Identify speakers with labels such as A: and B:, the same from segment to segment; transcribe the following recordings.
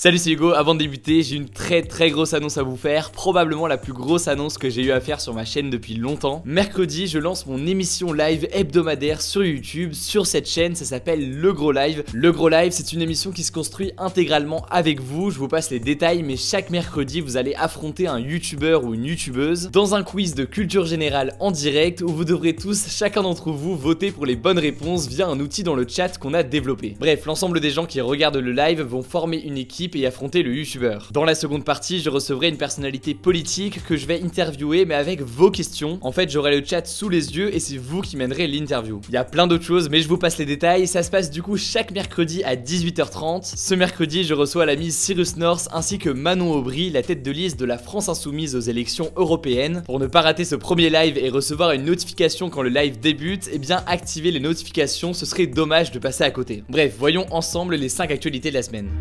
A: Salut, c'est Hugo. Avant de débuter, j'ai une très grosse annonce à vous faire, probablement la plus grosse annonce que j'ai eu à faire sur ma chaîne depuis longtemps. Mercredi, je lance mon émission live hebdomadaire sur YouTube, sur cette chaîne, ça s'appelle Le Gros Live. Le Gros Live, c'est une émission qui se construit intégralement avec vous, je vous passe les détails, mais chaque mercredi, vous allez affronter un youtubeur ou une youtubeuse dans un quiz de culture générale en direct où vous devrez tous, chacun d'entre vous, voter pour les bonnes réponses via un outil dans le chat qu'on a développé. Bref, l'ensemble des gens qui regardent le live vont former une équipe et affronter le youtubeur. Dans la seconde partie, je recevrai une personnalité politique que je vais interviewer mais avec vos questions. En fait, j'aurai le chat sous les yeux et c'est vous qui mènerez l'interview. Il y a plein d'autres choses mais je vous passe les détails. Ça se passe du coup chaque mercredi à 18h30. Ce mercredi, je reçois l'ami Cyrus North ainsi que Manon Aubry, la tête de liste de la France Insoumise aux élections européennes. Pour ne pas rater ce premier live et recevoir une notification quand le live débute, eh bien activer les notifications, ce serait dommage de passer à côté. Bref, voyons ensemble les 5 actualités de la semaine.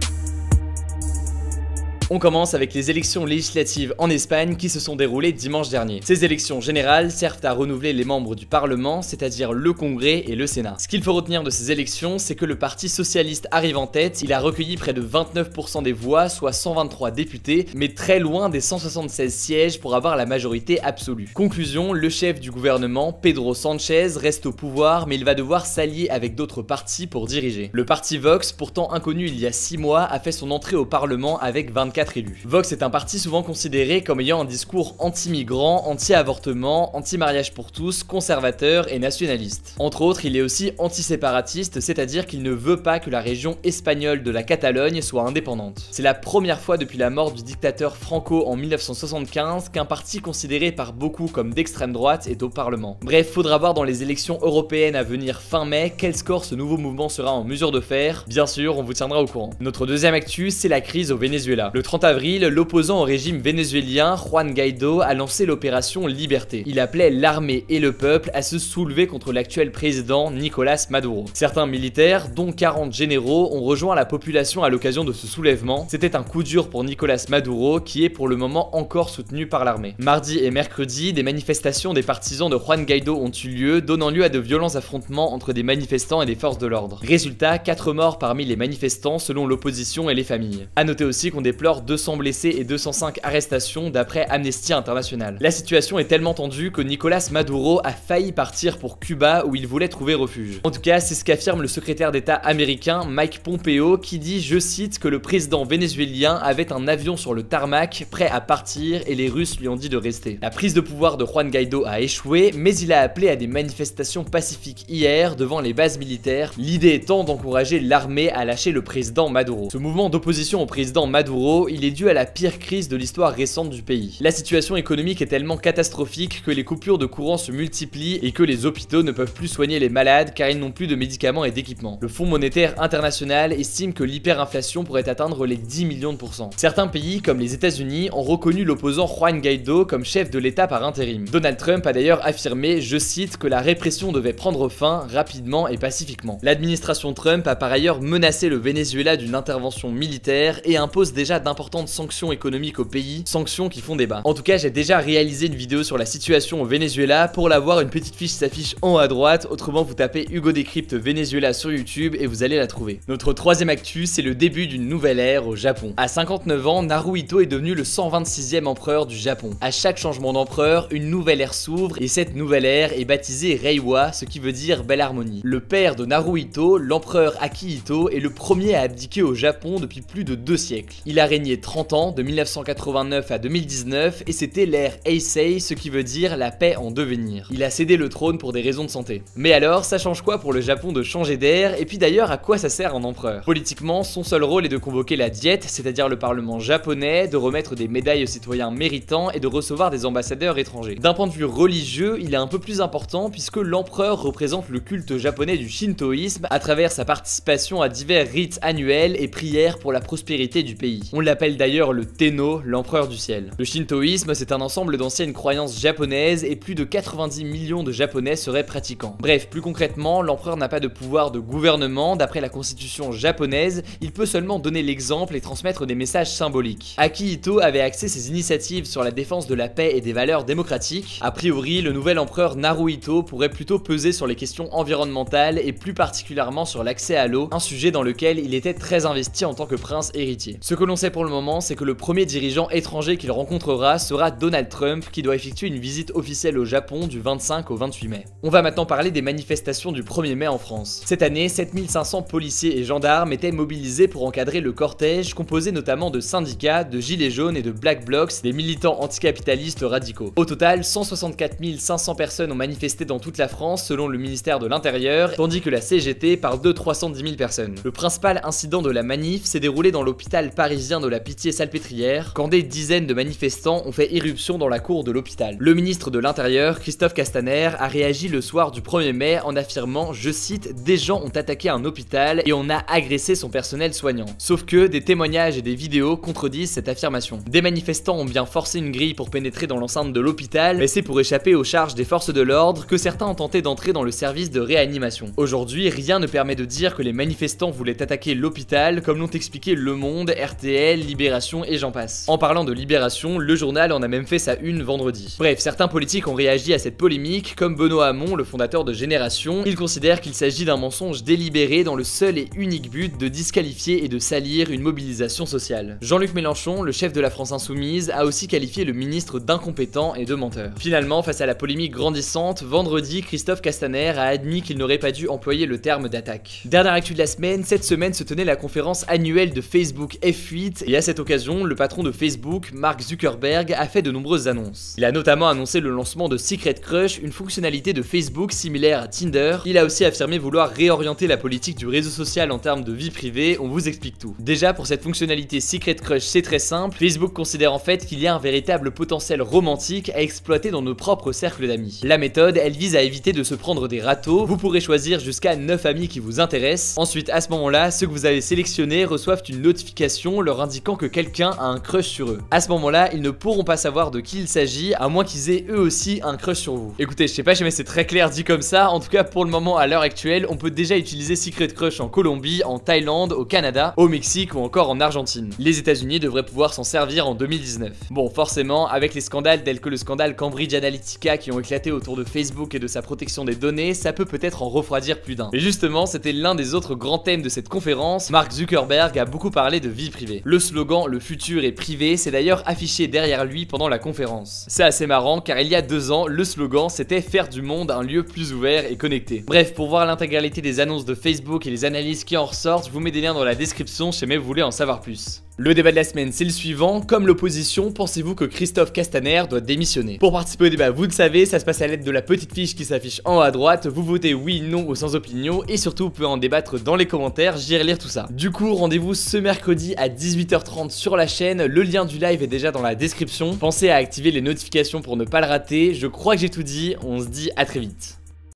A: On commence avec les élections législatives en Espagne qui se sont déroulées dimanche dernier. Ces élections générales servent à renouveler les membres du Parlement, c'est-à-dire le Congrès et le Sénat. Ce qu'il faut retenir de ces élections, c'est que le Parti Socialiste arrive en tête, il a recueilli près de 29% des voix, soit 123 députés, mais très loin des 176 sièges pour avoir la majorité absolue. Conclusion, le chef du gouvernement, Pedro Sánchez, reste au pouvoir, mais il va devoir s'allier avec d'autres partis pour diriger. Le parti Vox, pourtant inconnu il y a 6 mois, a fait son entrée au Parlement avec 24 élus. Vox est un parti souvent considéré comme ayant un discours anti-migrant, anti-avortement, anti-mariage pour tous, conservateur et nationaliste. Entre autres, il est aussi anti-séparatiste, c'est-à-dire qu'il ne veut pas que la région espagnole de la Catalogne soit indépendante. C'est la première fois depuis la mort du dictateur Franco en 1975 qu'un parti considéré par beaucoup comme d'extrême droite est au Parlement. Bref, faudra voir dans les élections européennes à venir fin mai quel score ce nouveau mouvement sera en mesure de faire. Bien sûr, on vous tiendra au courant. Notre deuxième actu, c'est la crise au Venezuela. Le 30 avril, l'opposant au régime vénézuélien, Juan Guaidó, a lancé l'opération Liberté. Il appelait l'armée et le peuple à se soulever contre l'actuel président Nicolás Maduro. Certains militaires, dont 40 généraux, ont rejoint la population à l'occasion de ce soulèvement. C'était un coup dur pour Nicolás Maduro, qui est pour le moment encore soutenu par l'armée. Mardi et mercredi, des manifestations des partisans de Juan Guaidó ont eu lieu, donnant lieu à de violents affrontements entre des manifestants et des forces de l'ordre. Résultat, 4 morts parmi les manifestants selon l'opposition et les familles. A noter aussi qu'on déplore 200 blessés et 205 arrestations d'après Amnesty International. La situation est tellement tendue que Nicolás Maduro a failli partir pour Cuba où il voulait trouver refuge. En tout cas, c'est ce qu'affirme le secrétaire d'État américain Mike Pompeo qui dit, je cite, que le président vénézuélien avait un avion sur le tarmac prêt à partir et les Russes lui ont dit de rester. La prise de pouvoir de Juan Guaidó a échoué, mais il a appelé à des manifestations pacifiques hier devant les bases militaires, l'idée étant d'encourager l'armée à lâcher le président Maduro. Ce mouvement d'opposition au président Maduro, il est dû à la pire crise de l'histoire récente du pays. La situation économique est tellement catastrophique que les coupures de courant se multiplient et que les hôpitaux ne peuvent plus soigner les malades car ils n'ont plus de médicaments et d'équipements. Le Fonds monétaire international estime que l'hyperinflation pourrait atteindre les 10 millions de %. Certains pays, comme les États-Unis, ont reconnu l'opposant Juan Guaidó comme chef de l'État par intérim. Donald Trump a d'ailleurs affirmé, je cite, que la répression devait prendre fin rapidement et pacifiquement. L'administration Trump a par ailleurs menacé le Venezuela d'une intervention militaire et impose déjà d'importantes sanctions économiques au pays, sanctions qui font débat. En tout cas, j'ai déjà réalisé une vidéo sur la situation au Venezuela. Pour la voir, une petite fiche s'affiche en haut à droite, autrement vous tapez Hugo Décrypte Venezuela sur YouTube et vous allez la trouver. Notre troisième actu, c'est le début d'une nouvelle ère au Japon. À 59 ans, Naruhito est devenu le 126e empereur du Japon. À chaque changement d'empereur, une nouvelle ère s'ouvre et cette nouvelle ère est baptisée Reiwa, ce qui veut dire belle harmonie. Le père de Naruhito, l'empereur Akihito, est le premier à abdiquer au Japon depuis plus de 2 siècles. Il a régné 30 ans, de 1989 à 2019, et c'était l'ère Heisei, ce qui veut dire la paix en devenir. Il a cédé le trône pour des raisons de santé. Mais alors, ça change quoi pour le Japon de changer d'air? Et puis d'ailleurs, à quoi ça sert un empereur? Politiquement, son seul rôle est de convoquer la Diète, c'est-à-dire le parlement japonais, de remettre des médailles aux citoyens méritants et de recevoir des ambassadeurs étrangers. D'un point de vue religieux, il est un peu plus important puisque l'empereur représente le culte japonais du shintoïsme à travers sa participation à divers rites annuels et prières pour la prospérité du pays. On l'appelle d'ailleurs le Tenno, l'empereur du ciel. Le shintoïsme, c'est un ensemble d'anciennes croyances japonaises et plus de 90 millions de japonais seraient pratiquants. Bref, plus concrètement, l'empereur n'a pas de pouvoir de gouvernement. D'après la constitution japonaise, il peut seulement donner l'exemple et transmettre des messages symboliques. Akihito avait axé ses initiatives sur la défense de la paix et des valeurs démocratiques. A priori, le nouvel empereur Naruhito pourrait plutôt peser sur les questions environnementales et plus particulièrement sur l'accès à l'eau, un sujet dans lequel il était très investi en tant que prince héritier. Ce que l'on sait pour le moment, c'est que le premier dirigeant étranger qu'il rencontrera sera Donald Trump, qui doit effectuer une visite officielle au Japon du 25 au 28 mai. On va maintenant parler des manifestations du 1er mai en France. Cette année, 7500 policiers et gendarmes étaient mobilisés pour encadrer le cortège, composé notamment de syndicats, de gilets jaunes et de black blocs, des militants anticapitalistes radicaux. Au total, 164 500 personnes ont manifesté dans toute la France selon le ministère de l'Intérieur, tandis que la CGT parle de 310 000 personnes. Le principal incident de la manif s'est déroulé dans l'hôpital parisien de la Pitié-Salpêtrière, quand des dizaines de manifestants ont fait irruption dans la cour de l'hôpital. Le ministre de l'Intérieur, Christophe Castaner, a réagi le soir du 1er mai en affirmant, je cite, « Des gens ont attaqué un hôpital et on a agressé son personnel soignant ». Sauf que des témoignages et des vidéos contredisent cette affirmation. Des manifestants ont bien forcé une grille pour pénétrer dans l'enceinte de l'hôpital, mais c'est pour échapper aux charges des forces de l'ordre que certains ont tenté d'entrer dans le service de réanimation. Aujourd'hui, rien ne permet de dire que les manifestants voulaient attaquer l'hôpital, comme l'ont expliqué Le Monde, RTL, Libération et j'en passe. En parlant de Libération, le journal en a même fait sa une vendredi. Bref, certains politiques ont réagi à cette polémique, comme Benoît Hamon, le fondateur de Génération. Il considère qu'il s'agit d'un mensonge délibéré dans le seul et unique but de disqualifier et de salir une mobilisation sociale. Jean-Luc Mélenchon, le chef de la France Insoumise, a aussi qualifié le ministre d'incompétent et de menteur. Finalement, face à la polémique grandissante, vendredi, Christophe Castaner a admis qu'il n'aurait pas dû employer le terme d'attaque. Dernière actu de la semaine, cette semaine se tenait la conférence annuelle de Facebook F8 et à cette occasion, le patron de Facebook, Mark Zuckerberg, a fait de nombreuses annonces. Il a notamment annoncé le lancement de Secret Crush, une fonctionnalité de Facebook similaire à Tinder. Il a aussi affirmé vouloir réorienter la politique du réseau social en termes de vie privée, on vous explique tout. Déjà, pour cette fonctionnalité Secret Crush, c'est très simple, Facebook considère en fait qu'il y a un véritable potentiel romantique à exploiter dans nos propres cercles d'amis. La méthode, elle vise à éviter de se prendre des râteaux, vous pourrez choisir jusqu'à 9 amis qui vous intéressent. Ensuite, à ce moment-là, ceux que vous avez sélectionnés reçoivent une notification leur indiquant que quelqu'un a un crush sur eux. À ce moment-là, ils ne pourront pas savoir de qui il s'agit, à moins qu'ils aient eux aussi un crush sur vous. Écoutez, je sais pas si c'est très clair dit comme ça, en tout cas pour le moment à l'heure actuelle, on peut déjà utiliser Secret Crush en Colombie, en Thaïlande, au Canada, au Mexique ou encore en Argentine. Les États-Unis devraient pouvoir s'en servir en 2019. Bon, forcément, avec les scandales tels que le scandale Cambridge Analytica qui ont éclaté autour de Facebook et de sa protection des données, ça peut peut-être en refroidir plus d'un. Mais justement, c'était l'un des autres grands thèmes de cette conférence. Mark Zuckerberg a beaucoup parlé de vie privée. Le slogan « Le futur est privé » s'est d'ailleurs affiché derrière lui pendant la conférence. C'est assez marrant car il y a 2 ans, le slogan c'était « Faire du monde un lieu plus ouvert et connecté ». Bref, pour voir l'intégralité des annonces de Facebook et les analyses qui en ressortent, je vous mets des liens dans la description si jamais vous voulez en savoir plus. Le débat de la semaine, c'est le suivant. Comme l'opposition, pensez-vous que Christophe Castaner doit démissionner? Pour participer au débat, vous le savez, ça se passe à l'aide de la petite fiche qui s'affiche en haut à droite. Vous votez oui, non ou sans opinion. Et surtout, vous pouvez en débattre dans les commentaires, j'irai lire tout ça. Du coup, rendez-vous ce mercredi à 18h30 sur la chaîne. Le lien du live est déjà dans la description. Pensez à activer les notifications pour ne pas le rater. Je crois que j'ai tout dit. On se dit à très vite.